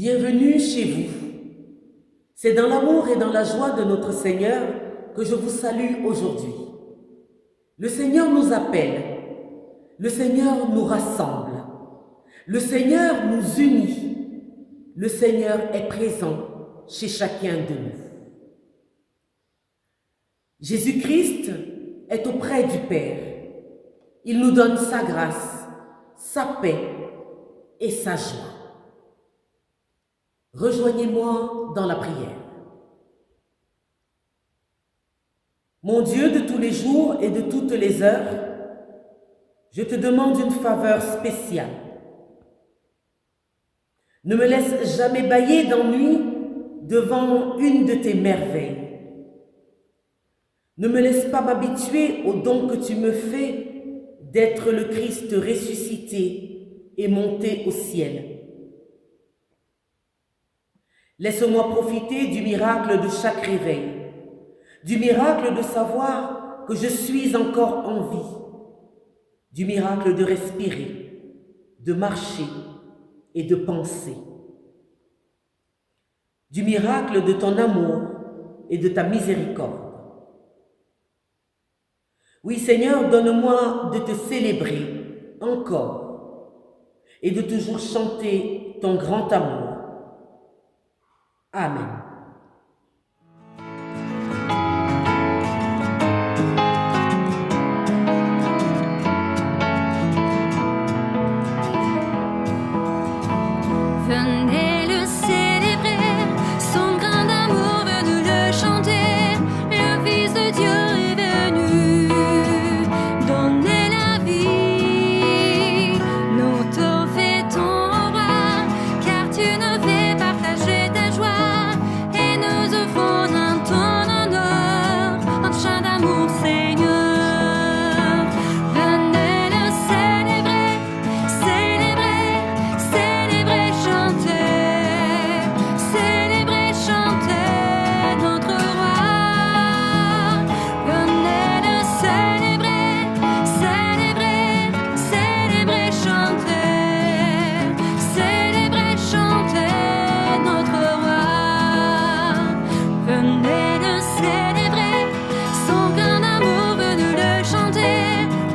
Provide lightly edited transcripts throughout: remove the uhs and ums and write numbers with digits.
Bienvenue chez vous. C'est dans l'amour et dans la joie de notre Seigneur que je vous salue aujourd'hui. Le Seigneur nous appelle, le Seigneur nous rassemble, le Seigneur nous unit, le Seigneur est présent chez chacun de nous. Jésus-Christ est auprès du Père. Il nous donne sa grâce, sa paix et sa joie. Rejoignez-moi dans la prière. Mon Dieu de tous les jours et de toutes les heures, je te demande une faveur spéciale. Ne me laisse jamais bâiller d'ennui devant une de tes merveilles. Ne me laisse pas m'habituer au don que tu me fais d'être le Christ ressuscité et monté au ciel. Laisse-moi profiter du miracle de chaque réveil, du miracle de savoir que je suis encore en vie, du miracle de respirer, de marcher et de penser, du miracle de ton amour et de ta miséricorde. Oui Seigneur, donne-moi de te célébrer encore et de toujours chanter ton grand amour. Amen. Venez le célébrer, son grand amour, venez le chanter. Le Fils de Dieu est venu donner la vie. Nous te fêtons, ô roi, car tu nous fais partager ta joie. Et nous offrons en ton honneur un chant d'amour, Seigneur. Venez le célébrer, célébrer, célébrer, chanter, célébrer, chanter notre roi. Venez le célébrer, célébrer, célébrer, chanter, célébrer, chanter notre roi. Venez le célébrer, son grand amour, venez le chanter.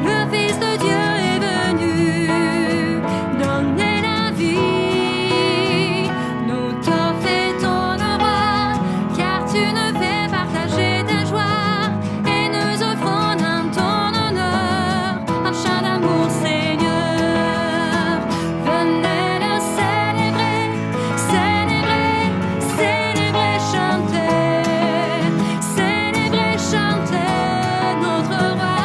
Le Fils de Dieu est venu donner la vie. Nous te fêtons, le roi, car tu nous fais partager ta joie. Et nous offrons en ton honneur un chant d'amour, Seigneur. Venez le célébrer, célébrer, célébrer, chanter, célébrer, chanter notre roi.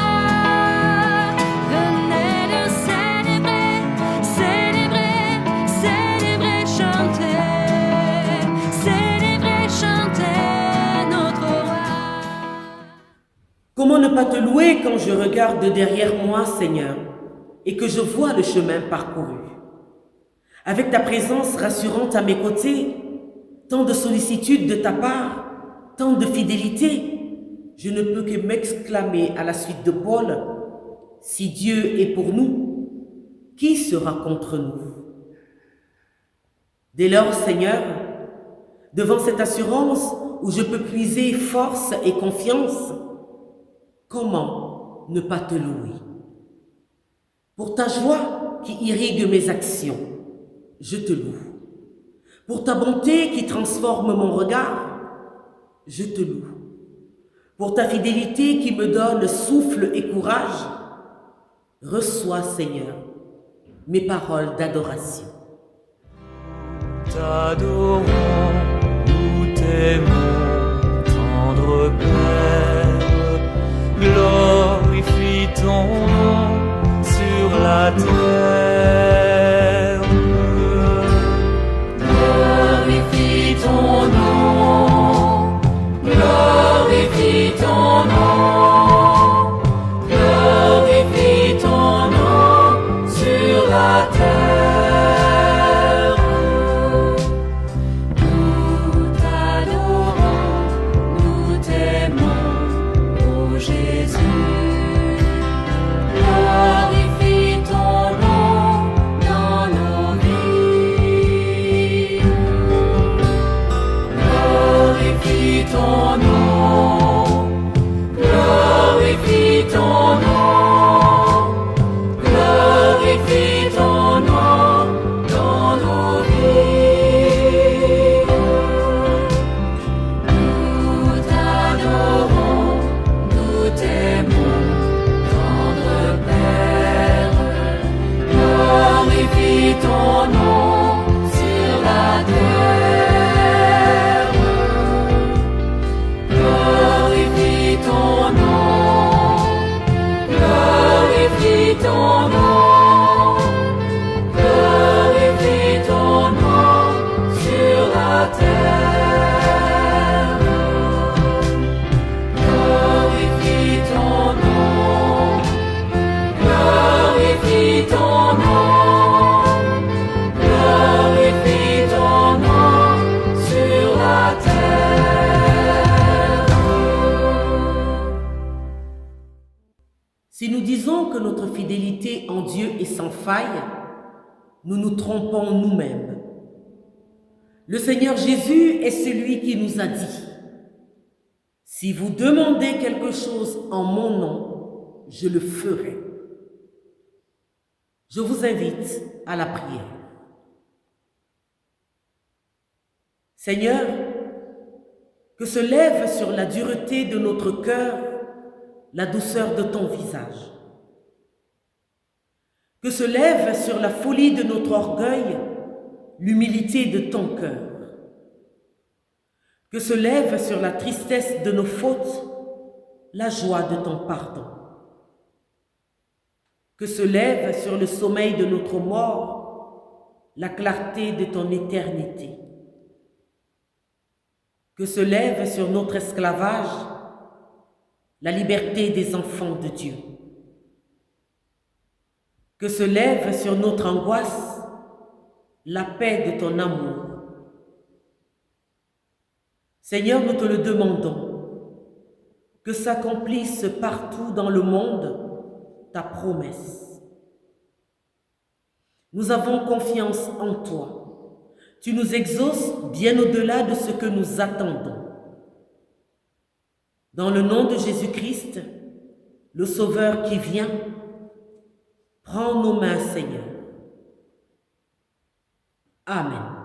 Venez le célébrer, célébrer, célébrer, chanter, célébrer, chanter notre roi. Comment ne pas te louer quand je regarde derrière moi, Seigneur, et que je vois le chemin parcouru? Avec ta présence rassurante à mes côtés, tant de sollicitude de ta part, tant de fidélité, je ne peux que m'exclamer à la suite de Paul, si Dieu est pour nous, qui sera contre nous? Dès lors, Seigneur, devant cette assurance où je peux puiser force et confiance, comment ne pas te louer? Pour ta joie qui irrigue mes actions, je te loue. Pour ta bonté qui transforme mon regard, je te loue. Pour ta fidélité qui me donne souffle et courage, reçois, Seigneur, mes paroles d'adoration. T'adorons, nous t'aimons, tendre Père, glorifie ton nom sur la terre. Glorifie ton nom, glorifie ton nom, glorifie ton nom sur la terre. Nous t'adorons, nous t'aimons, ô Jésus. Glorifie ton nom dans nos vies. Si nous disons que notre fidélité en Dieu est sans faille, nous nous trompons nous-mêmes. Le Seigneur Jésus est celui qui nous a dit: si vous demandez quelque chose en mon nom, je le ferai. Je vous invite à la prière. Seigneur, que se lève sur la dureté de notre cœur la douceur de ton visage. Que se lève sur la folie de notre orgueil l'humilité de ton cœur. Que se lève sur la tristesse de nos fautes la joie de ton pardon. Que se lève sur le sommeil de notre mort la clarté de ton éternité. Que se lève sur notre esclavage la liberté des enfants de Dieu. Que se lève sur notre angoisse la paix de ton amour. Seigneur, nous te le demandons, que s'accomplisse partout dans le monde ta promesse. Nous avons confiance en toi. Tu nous exauces bien au-delà de ce que nous attendons. Dans le nom de Jésus-Christ, le Sauveur qui vient, prends nos mains, Seigneur. Amen.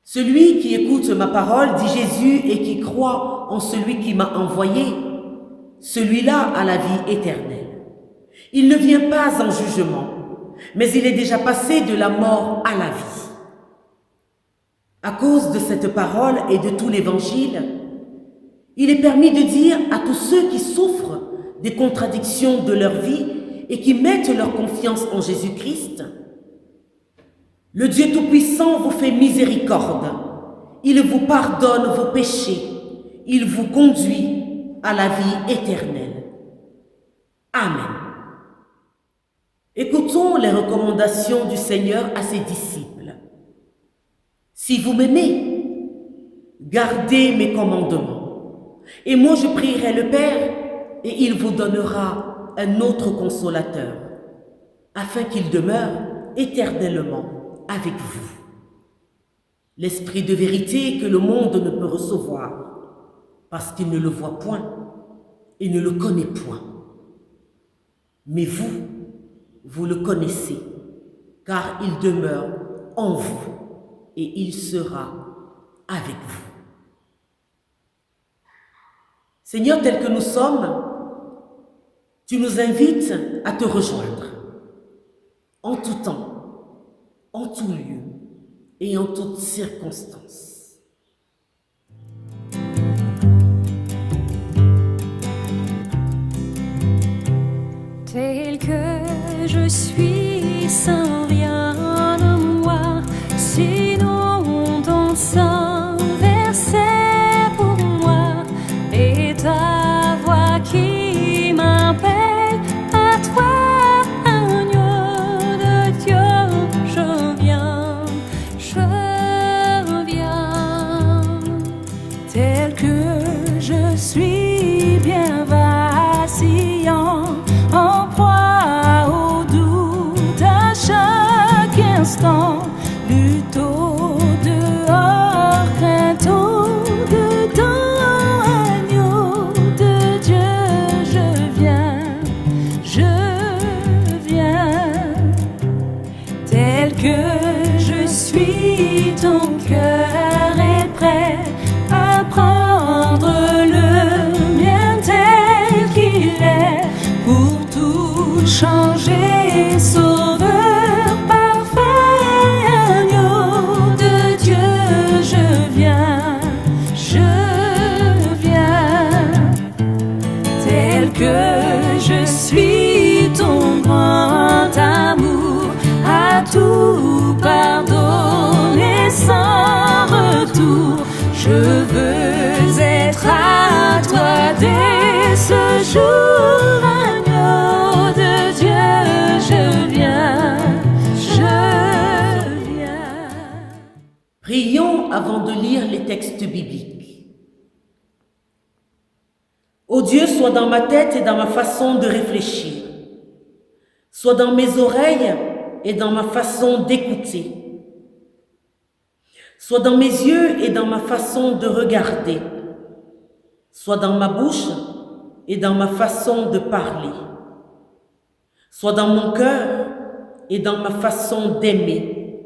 Celui qui écoute ma parole, dit Jésus, et qui croit en celui qui m'a envoyé, celui-là a la vie éternelle. Il ne vient pas en jugement, mais il est déjà passé de la mort à la vie. À cause de cette parole et de tout l'Évangile, il est permis de dire à tous ceux qui souffrent des contradictions de leur vie et qui mettent leur confiance en Jésus-Christ: le Dieu Tout-Puissant vous fait miséricorde, il vous pardonne vos péchés, il vous conduit à la vie éternelle. Amen. Écoutons les recommandations du Seigneur à ses disciples. Si vous m'aimez, gardez mes commandements, et moi je prierai le Père, et il vous donnera un autre consolateur, afin qu'il demeure éternellement avec vous. l'esprit de vérité que le monde ne peut recevoir, parce qu'il ne le voit point et ne le connaît point. Mais vous, vous le connaissez, car il demeure en vous et il sera avec vous. Seigneur, tel que nous sommes, tu nous invites à te rejoindre en tout temps, en tout lieu et en toutes circonstances. Tel que je suis sans rien de moi, sinon ton sang versé pour moi, et ta voix qui m'appelle à toi, agneau de Dieu, je viens, tel que je suis bien vacillant, en proie au doute à chaque instant, plutôt dehors, crainte au-dedans, agneau de Dieu, je viens, tel que je suis, ton cœur est prêt à prendre le mien tel qu'il est, pour tout changer, sauveur parfait, agneau de Dieu, je viens, tel que je suis, ton grand amour à tout pardonner sans retour, je veux être à toi dès ce jour, agneau de Dieu, je viens. Prions avant de lire les textes bibliques. Ô Dieu, sois dans ma tête et dans ma façon de réfléchir, sois dans mes oreilles et dans ma façon d'écouter, sois dans mes yeux et dans ma façon de regarder, sois dans ma bouche et dans ma façon de parler, sois dans mon cœur et dans ma façon d'aimer.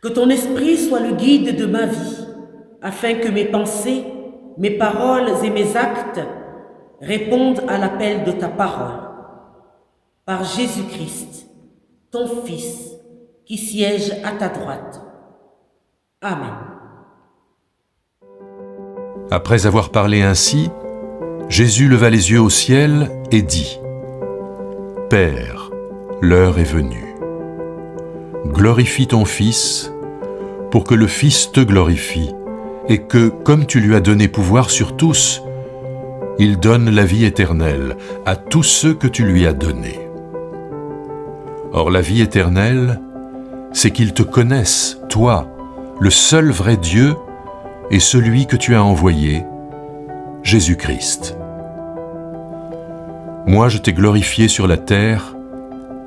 Que ton esprit soit le guide de ma vie, afin que mes pensées, mes paroles et mes actes répondent à l'appel de ta parole. Par Jésus-Christ, ton Fils, qui siège à ta droite. Amen. Après avoir parlé ainsi, Jésus leva les yeux au ciel et dit : Père, l'heure est venue. Glorifie ton Fils, pour que le Fils te glorifie, et que, comme tu lui as donné pouvoir sur tous, il donne la vie éternelle à tous ceux que tu lui as donnés. Or la vie éternelle, c'est qu'ils te connaissent, toi, le seul vrai Dieu, et celui que tu as envoyé, Jésus-Christ. Moi, je t'ai glorifié sur la terre,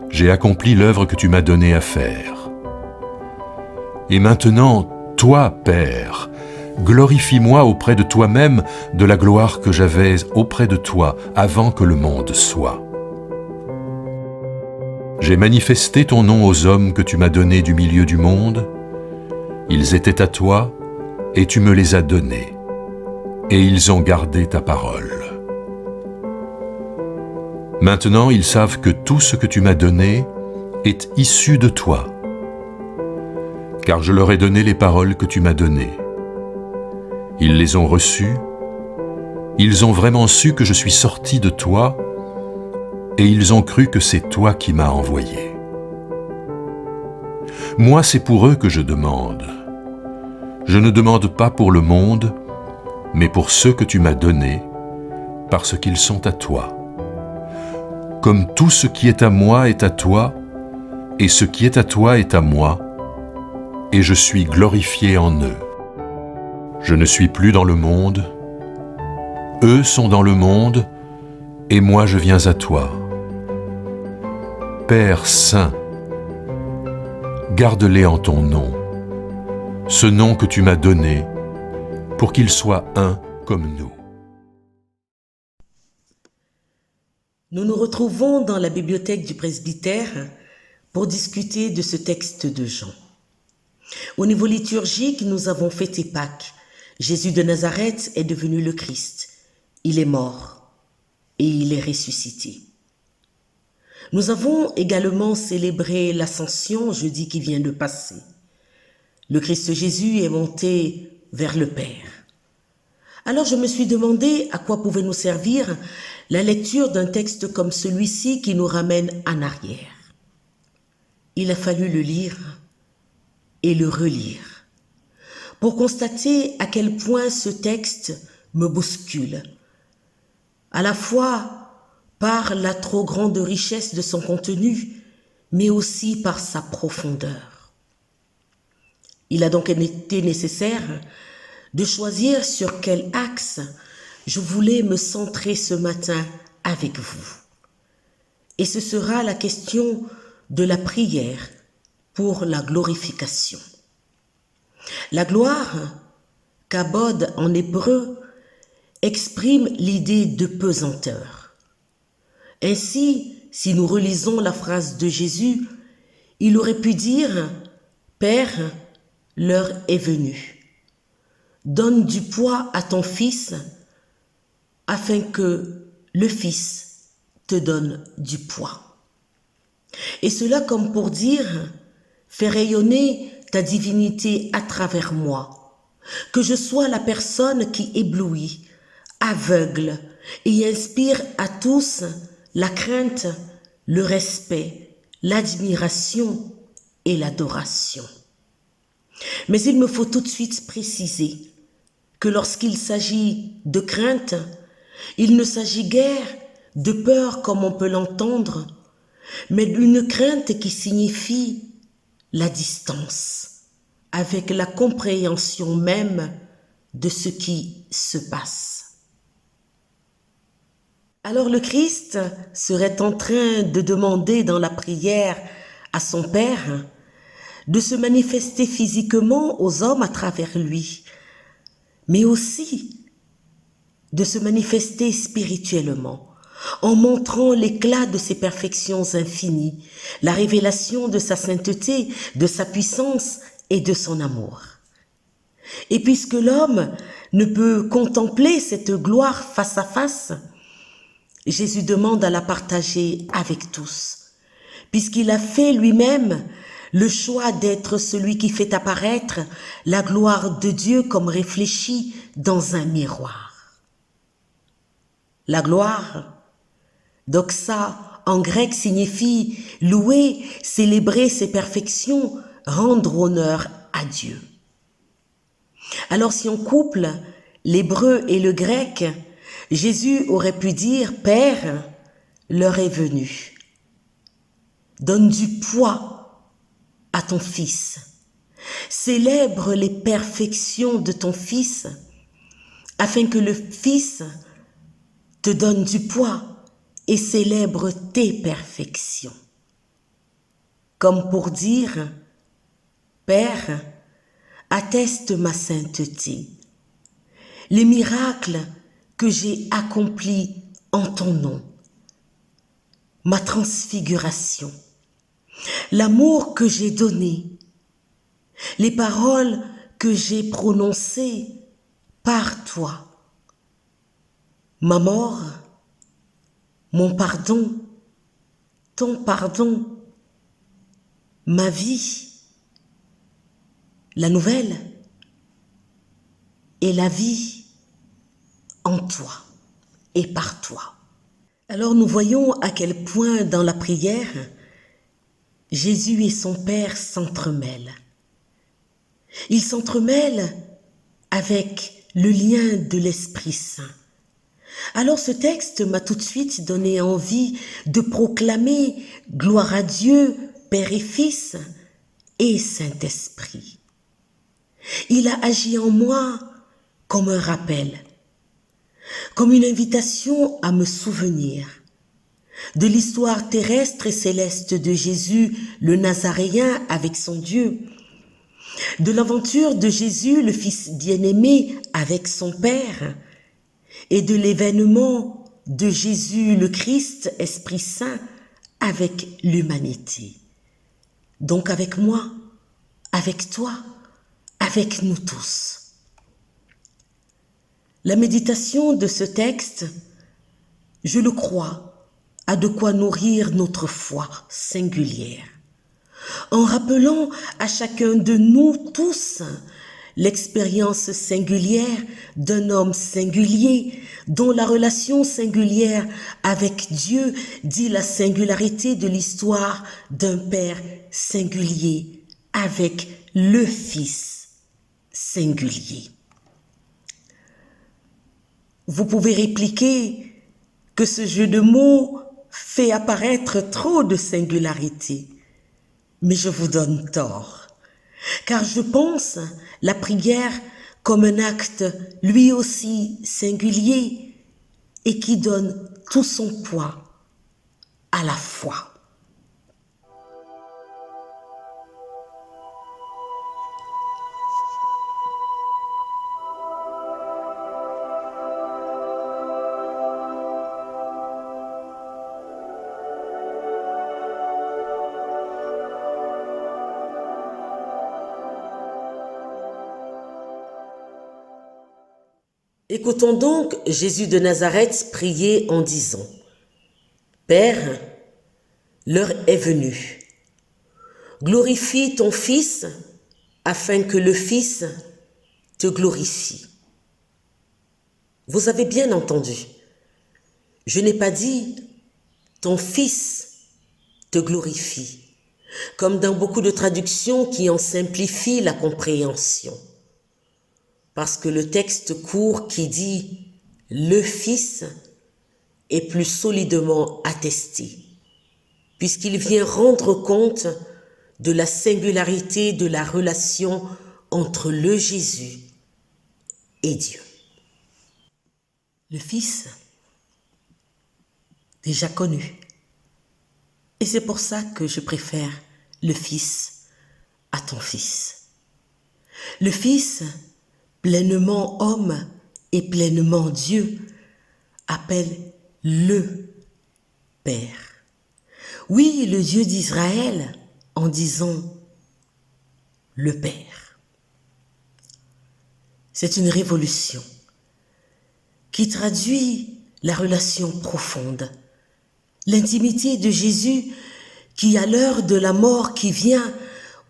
j'ai accompli l'œuvre que tu m'as donnée à faire. Et maintenant, toi, Père, glorifie-moi auprès de toi-même de la gloire que j'avais auprès de toi avant que le monde soit. J'ai manifesté ton nom aux hommes que tu m'as donnés du milieu du monde. Ils étaient à toi, et tu me les as donnés, et ils ont gardé ta parole. Maintenant, ils savent que tout ce que tu m'as donné est issu de toi, car je leur ai donné les paroles que tu m'as données. Ils les ont reçues, ils ont vraiment su que je suis sorti de toi, et ils ont cru que c'est toi qui m'as envoyé. Moi, c'est pour eux que je demande. Je ne demande pas pour le monde, mais pour ceux que tu m'as donnés, parce qu'ils sont à toi. Comme tout ce qui est à moi est à toi, et ce qui est à toi est à moi, et je suis glorifié en eux. Je ne suis plus dans le monde, eux sont dans le monde, et moi je viens à toi. Père saint, garde-les en ton nom, ce nom que tu m'as donné, pour qu'ils soient un comme nous. Nous nous retrouvons dans la bibliothèque du presbytère pour discuter de ce texte de Jean. Au niveau liturgique, nous avons fêté Pâques. Jésus de Nazareth est devenu le Christ. Il est mort et il est ressuscité. Nous avons également célébré l'Ascension jeudi qui vient de passer. Le Christ Jésus est monté vers le Père. Alors je me suis demandé à quoi pouvait nous servir la lecture d'un texte comme celui-ci qui nous ramène en arrière. Il a fallu le lire et le relire pour constater à quel point ce texte me bouscule, à la fois par la trop grande richesse de son contenu, mais aussi par sa profondeur. Il a donc été nécessaire de choisir sur quel axe je voulais me centrer ce matin avec vous. Et ce sera la question de la prière pour la glorification. La gloire, kabod en hébreu, exprime l'idée de pesanteur. Ainsi, si nous relisons la phrase de Jésus, il aurait pu dire « Père, l'heure est venue. Donne du poids à ton fils afin que le fils te donne du poids. » Et cela comme pour dire « Fais rayonner ta divinité à travers moi, que je sois la personne qui éblouit, aveugle et inspire à tous la crainte, le respect, l'admiration et l'adoration. » Mais il me faut tout de suite préciser que lorsqu'il s'agit de crainte, il ne s'agit guère de peur comme on peut l'entendre, mais d'une crainte qui signifie la distance avec la compréhension même de ce qui se passe. Alors le Christ serait en train de demander dans la prière à son Père de se manifester physiquement aux hommes à travers lui, mais aussi de se manifester spirituellement, en montrant l'éclat de ses perfections infinies, la révélation de sa sainteté, de sa puissance et de son amour. Et puisque l'homme ne peut contempler cette gloire face à face, Jésus demande à la partager avec tous, puisqu'il a fait lui-même le choix d'être celui qui fait apparaître la gloire de Dieu comme réfléchie dans un miroir. La gloire, doxa en grec, signifie louer, célébrer ses perfections, rendre honneur à Dieu. Alors si on couple l'hébreu et le grec, Jésus aurait pu dire « Père, l'heure est venue. Donne du poids à ton fils. Célèbre les perfections de ton fils afin que le fils te donne du poids et célèbre tes perfections. » Comme pour dire « Père, atteste ma sainteté, les miracles que j'ai accomplis en ton nom, ma transfiguration, l'amour que j'ai donné, les paroles que j'ai prononcées par toi, ma mort, mon pardon, ton pardon, ma vie, la nouvelle et la vie en toi et par toi. Alors nous voyons à quel point dans la prière, Jésus et son Père s'entremêlent. Ils s'entremêlent avec le lien de l'Esprit Saint. Alors ce texte m'a tout de suite donné envie de proclamer gloire à Dieu, Père et Fils et Saint-Esprit. Il a agi en moi comme un rappel, comme une invitation à me souvenir de l'histoire terrestre et céleste de Jésus, le Nazaréen avec son Dieu, de l'aventure de Jésus, le Fils bien-aimé, avec son Père, et de l'événement de Jésus, le Christ, Esprit Saint, avec l'humanité. Donc avec moi, avec toi, avec nous tous. La méditation de ce texte, je le crois, a de quoi nourrir notre foi singulière, en rappelant à chacun de nous tous l'expérience singulière d'un homme singulier dont la relation singulière avec Dieu dit la singularité de l'histoire d'un Père singulier avec le Fils singulier. Vous pouvez répliquer que ce jeu de mots fait apparaître trop de singularité, mais je vous donne tort, car je pense la prière comme un acte lui aussi singulier et qui donne tout son poids à la foi. Écoutons donc Jésus de Nazareth prier en disant : Père, l'heure est venue. Glorifie ton Fils afin que le Fils te glorifie. Vous avez bien entendu. Je n'ai pas dit ton Fils te glorifie, comme dans beaucoup de traductions qui en simplifient la compréhension. Parce que le texte court qui dit « le Fils » est plus solidement attesté, puisqu'il vient rendre compte de la singularité de la relation entre le Jésus et Dieu. Le Fils, déjà connu, et c'est pour ça que je préfère le Fils à ton Fils. Le Fils, pleinement homme et pleinement Dieu, appelle le Père. Oui, le Dieu d'Israël, en disant le Père. C'est une révolution qui traduit la relation profonde, l'intimité de Jésus qui, à l'heure de la mort qui vient,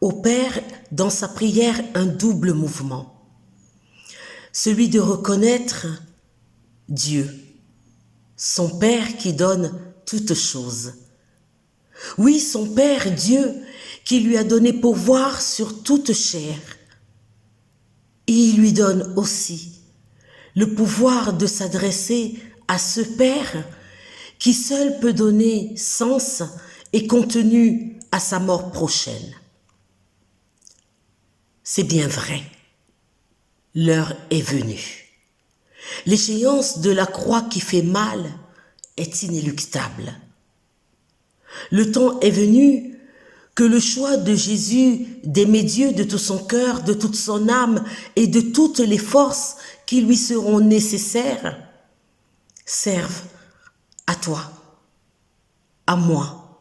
opère dans sa prière un double mouvement. Celui de reconnaître Dieu, son Père qui donne toutes choses. Oui, son Père Dieu qui lui a donné pouvoir sur toute chair. Et il lui donne aussi le pouvoir de s'adresser à ce Père qui seul peut donner sens et contenu à sa mort prochaine. C'est bien vrai. L'heure est venue. L'échéance de la croix qui fait mal est inéluctable. Le temps est venu que le choix de Jésus d'aimer Dieu de tout son cœur, de toute son âme et de toutes les forces qui lui seront nécessaires serve à toi, à moi,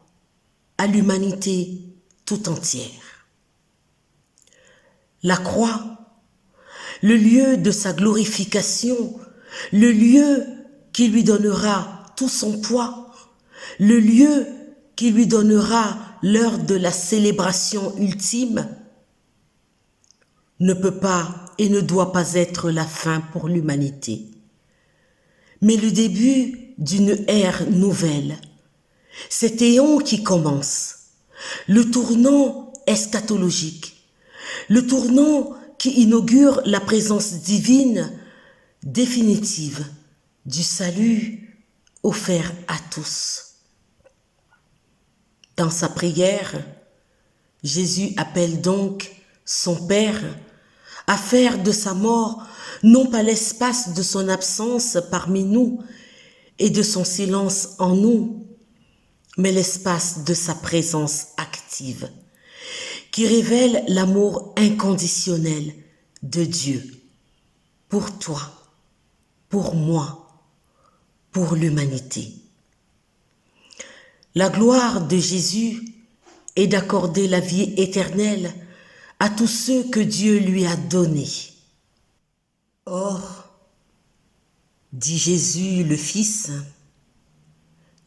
à l'humanité tout entière. La croix, le lieu de sa glorification, le lieu qui lui donnera tout son poids, le lieu qui lui donnera l'heure de la célébration ultime, ne peut pas et ne doit pas être la fin pour l'humanité, mais le début d'une ère nouvelle, cet éon qui commence, le tournant eschatologique, le tournant qui inaugure la présence divine définitive du salut offert à tous. Dans sa prière, Jésus appelle donc son Père à faire de sa mort non pas l'espace de son absence parmi nous et de son silence en nous, mais l'espace de sa présence active, qui révèle l'amour inconditionnel de Dieu pour toi, pour moi, pour l'humanité. La gloire de Jésus est d'accorder la vie éternelle à tous ceux que Dieu lui a donnés. Or, dit Jésus le Fils,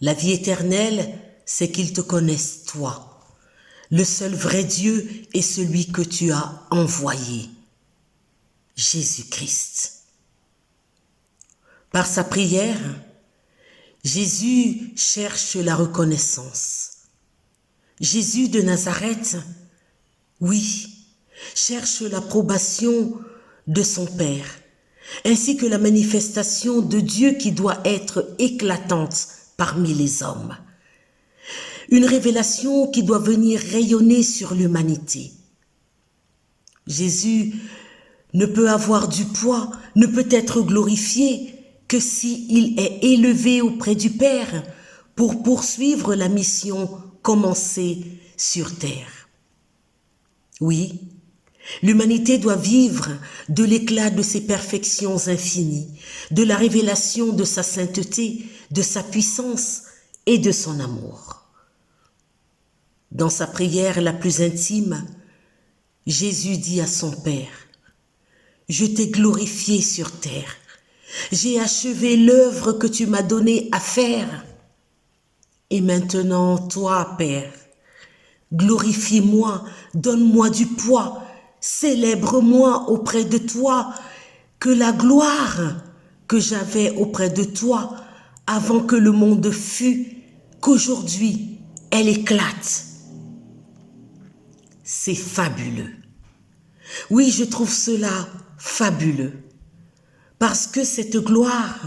la vie éternelle, c'est qu'ils te connaissent toi, le seul vrai Dieu et celui que tu as envoyé, Jésus-Christ. Par sa prière, Jésus cherche la reconnaissance. Jésus de Nazareth, oui, cherche l'approbation de son Père, ainsi que la manifestation de Dieu qui doit être éclatante parmi les hommes. Une révélation qui doit venir rayonner sur l'humanité. Jésus ne peut avoir du poids, ne peut être glorifié que s'il est élevé auprès du Père pour poursuivre la mission commencée sur terre. Oui, l'humanité doit vivre de l'éclat de ses perfections infinies, de la révélation de sa sainteté, de sa puissance et de son amour. Dans sa prière la plus intime, Jésus dit à son Père, « Je t'ai glorifié sur terre, j'ai achevé l'œuvre que tu m'as donnée à faire. Et maintenant, toi, Père, glorifie-moi, donne-moi du poids, célèbre-moi auprès de toi, que la gloire que j'avais auprès de toi avant que le monde fût, qu'aujourd'hui elle éclate. » C'est fabuleux. Oui, je trouve cela fabuleux, parce que cette gloire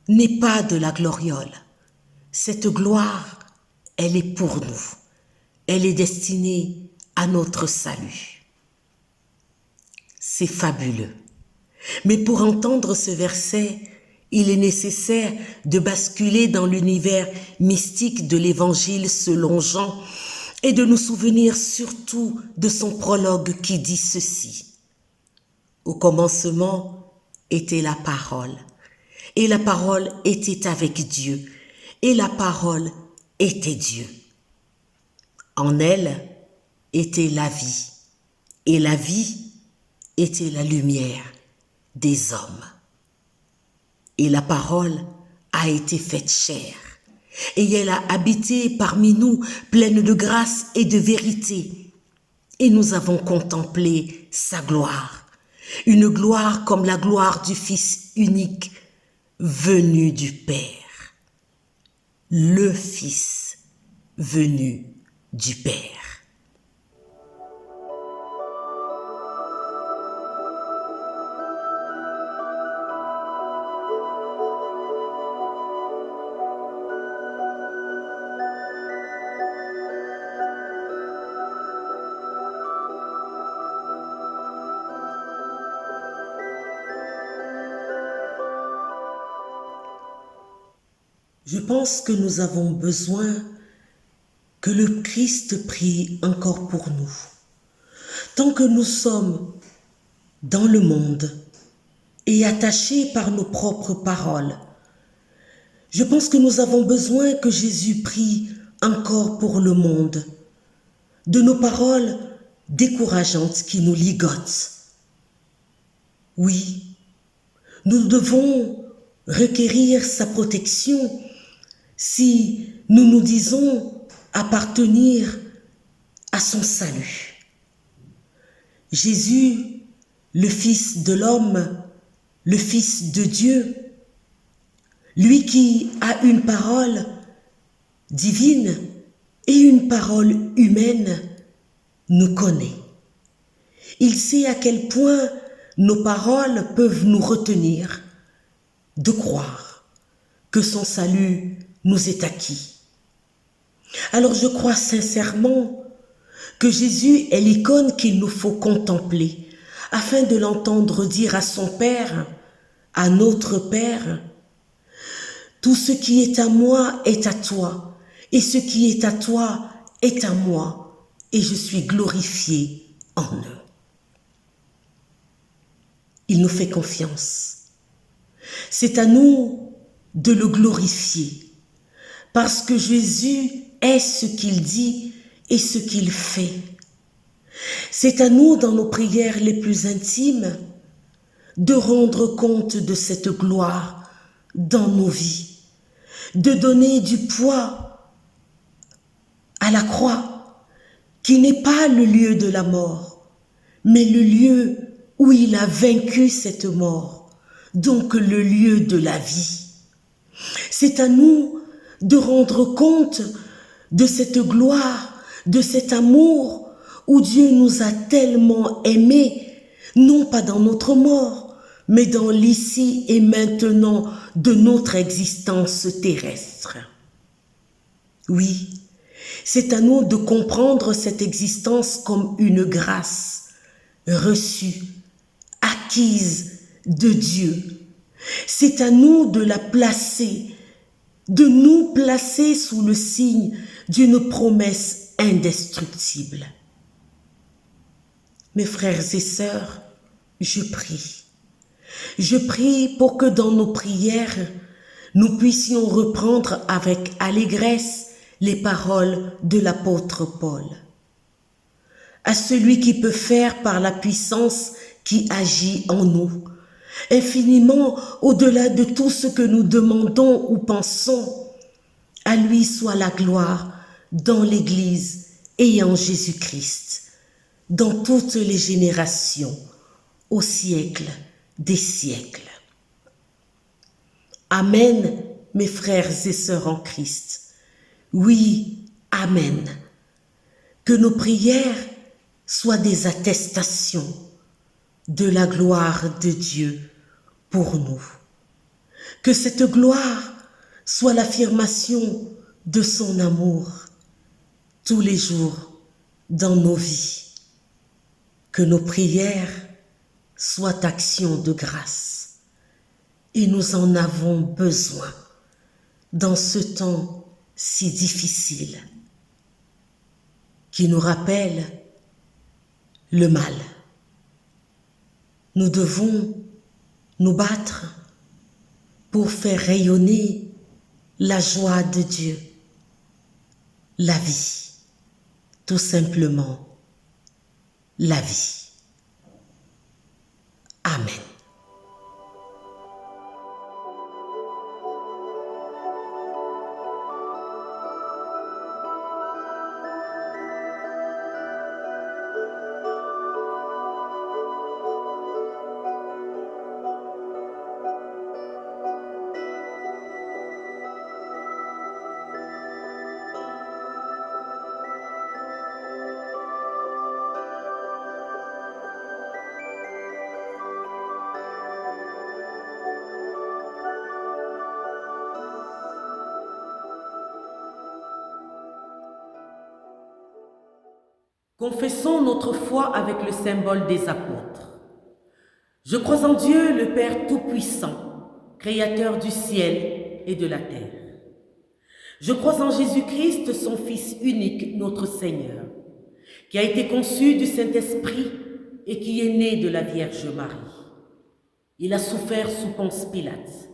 n'est pas de la gloriole. Cette gloire, elle est pour nous. Elle est destinée à notre salut. C'est fabuleux. Mais pour entendre ce verset, il est nécessaire de basculer dans l'univers mystique de l'Évangile selon Jean et de nous souvenir surtout de son prologue qui dit ceci. Au commencement était la parole, et la parole était avec Dieu, et la parole était Dieu. En elle était la vie, et la vie était la lumière des hommes. Et la parole a été faite chair, et elle a habité parmi nous, pleine de grâce et de vérité. Et nous avons contemplé sa gloire, une gloire comme la gloire du Fils unique, venu du Père, le Fils venu du Père. Je pense que nous avons besoin que le Christ prie encore pour nous. Tant que nous sommes dans le monde et attachés par nos propres paroles, je pense que nous avons besoin que Jésus prie encore pour le monde, de nos paroles décourageantes qui nous ligotent. Oui, nous devons requérir sa protection si nous nous disons appartenir à son salut. Jésus, le Fils de l'homme, le Fils de Dieu, lui qui a une parole divine et une parole humaine, nous connaît. Il sait à quel point nos paroles peuvent nous retenir de croire que son salut nous est acquis. Alors je crois sincèrement que Jésus est l'icône qu'il nous faut contempler afin de l'entendre dire à son Père, à notre Père, « Tout ce qui est à moi est à toi, et ce qui est à toi est à moi, et je suis glorifié en eux. Il nous fait confiance. C'est à nous de le glorifier parce que Jésus est ce qu'il dit et ce qu'il fait. C'est à nous, dans nos prières les plus intimes, de rendre compte de cette gloire dans nos vies, de donner du poids à la croix, qui n'est pas le lieu de la mort, mais le lieu où il a vaincu cette mort, donc le lieu de la vie. C'est à nous de rendre compte de cette gloire, de cet amour où Dieu nous a tellement aimés, non pas dans notre mort, mais dans l'ici et maintenant de notre existence terrestre. Oui, c'est à nous de comprendre cette existence comme une grâce reçue, acquise de Dieu. C'est à nous de la placer, de nous placer sous le signe d'une promesse indestructible. Mes frères et sœurs, je prie. Je prie pour que dans nos prières, nous puissions reprendre avec allégresse les paroles de l'apôtre Paul. À celui qui peut faire par la puissance qui agit en nous, infiniment au-delà de tout ce que nous demandons ou pensons, à lui soit la gloire dans l'Église et en Jésus-Christ, dans toutes les générations, au siècle des siècles. Amen, mes frères et sœurs en Christ. Oui, amen. Que nos prières soient des attestations de la gloire de Dieu pour nous. Que cette gloire soit l'affirmation de son amour tous les jours dans nos vies. Que nos prières soient actions de grâce. Et nous en avons besoin dans ce temps si difficile qui nous rappelle le mal. Nous devons nous battre pour faire rayonner la joie de Dieu, la vie, tout simplement la vie. Amen. Confessons notre foi avec le symbole des apôtres. Je crois en Dieu, le Père Tout-Puissant, Créateur du ciel et de la terre. Je crois en Jésus-Christ, son Fils unique, notre Seigneur, qui a été conçu du Saint-Esprit et qui est né de la Vierge Marie. Il a souffert sous Ponce Pilate.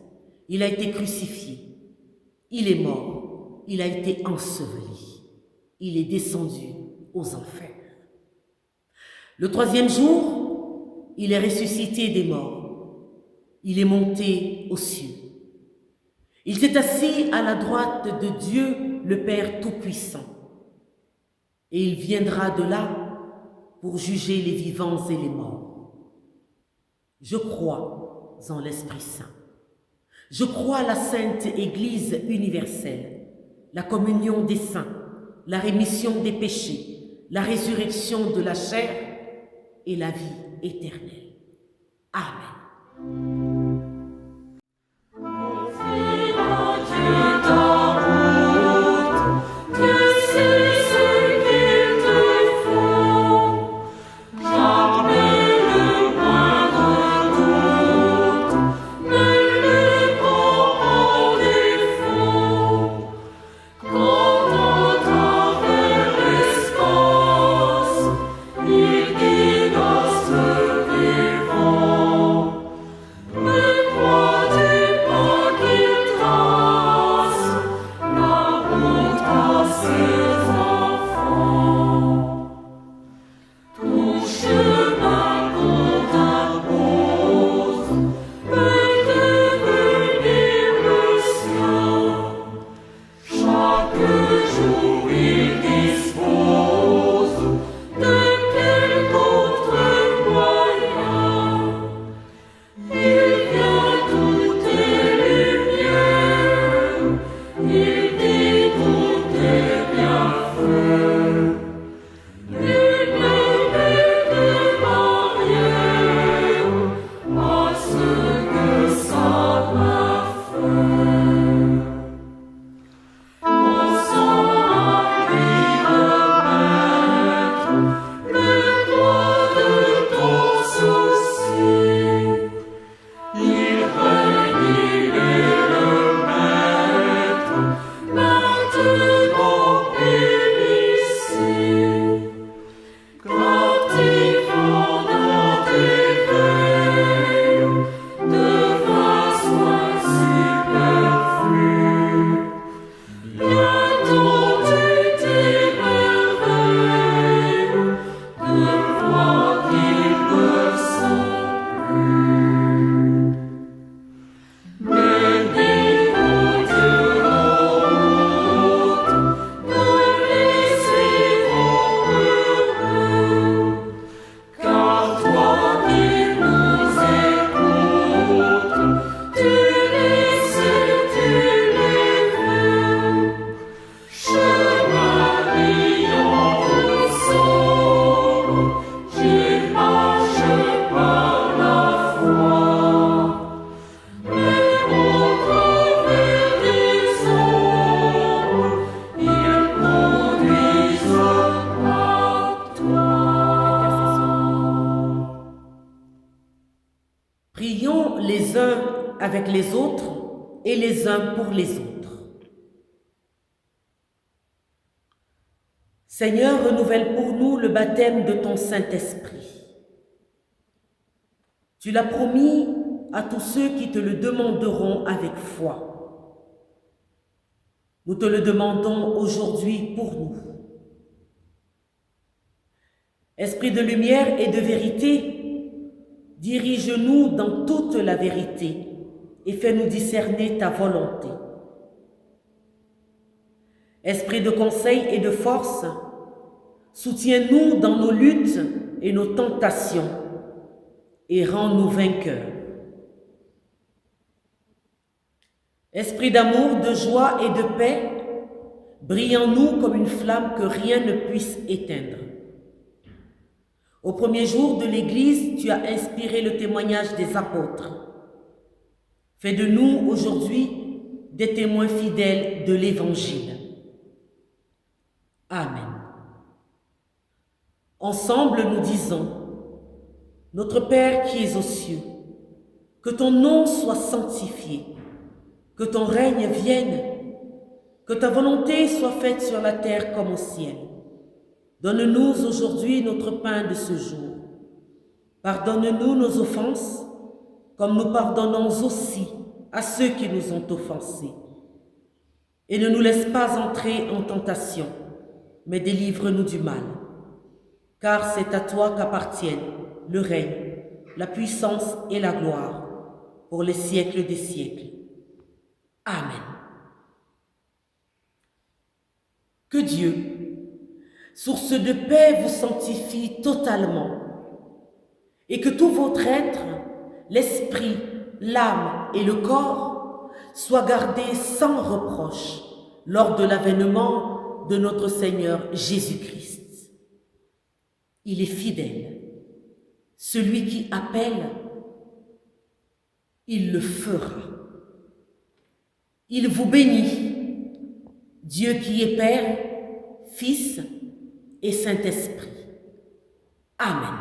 Il a été crucifié. Il est mort. Il a été enseveli. Il est descendu aux enfers. Le troisième jour, il est ressuscité des morts. Il est monté aux cieux. Il s'est assis à la droite de Dieu, le Père Tout-Puissant. Et il viendra de là pour juger les vivants et les morts. Je crois en l'Esprit Saint. Je crois à la Sainte Église universelle, la communion des saints, la rémission des péchés, la résurrection de la chair et la vie éternelle. Amen. Oh les uns avec les autres et les uns pour les autres. Seigneur, renouvelle pour nous le baptême de ton Saint-Esprit. Tu l'as promis à tous ceux qui te le demanderont avec foi. Nous te le demandons aujourd'hui pour nous. Esprit de lumière et de vérité, dirige-nous dans toute la vérité et fais-nous discerner ta volonté. Esprit de conseil et de force, soutiens-nous dans nos luttes et nos tentations et rends-nous vainqueurs. Esprit d'amour, de joie et de paix, brille en nous comme une flamme que rien ne puisse éteindre. Au premier jour de l'Église, tu as inspiré le témoignage des apôtres. Fais de nous aujourd'hui des témoins fidèles de l'Évangile. Amen. Ensemble, nous disons, Notre Père qui es aux cieux, que ton nom soit sanctifié, que ton règne vienne, que ta volonté soit faite sur la terre comme au ciel. Donne-nous aujourd'hui notre pain de ce jour. Pardonne-nous nos offenses, comme nous pardonnons aussi à ceux qui nous ont offensés. Et ne nous laisse pas entrer en tentation, mais délivre-nous du mal. Car c'est à toi qu'appartiennent le règne, la puissance et la gloire, pour les siècles des siècles. Amen. Que Dieu, source de paix, vous sanctifie totalement, et que tout votre être, l'esprit, l'âme et le corps, soient gardés sans reproche lors de l'avènement de notre Seigneur Jésus-Christ. Il est fidèle. Celui qui appelle, il le fera. Il vous bénit, Dieu qui est Père, Fils et Saint-Esprit. Amen.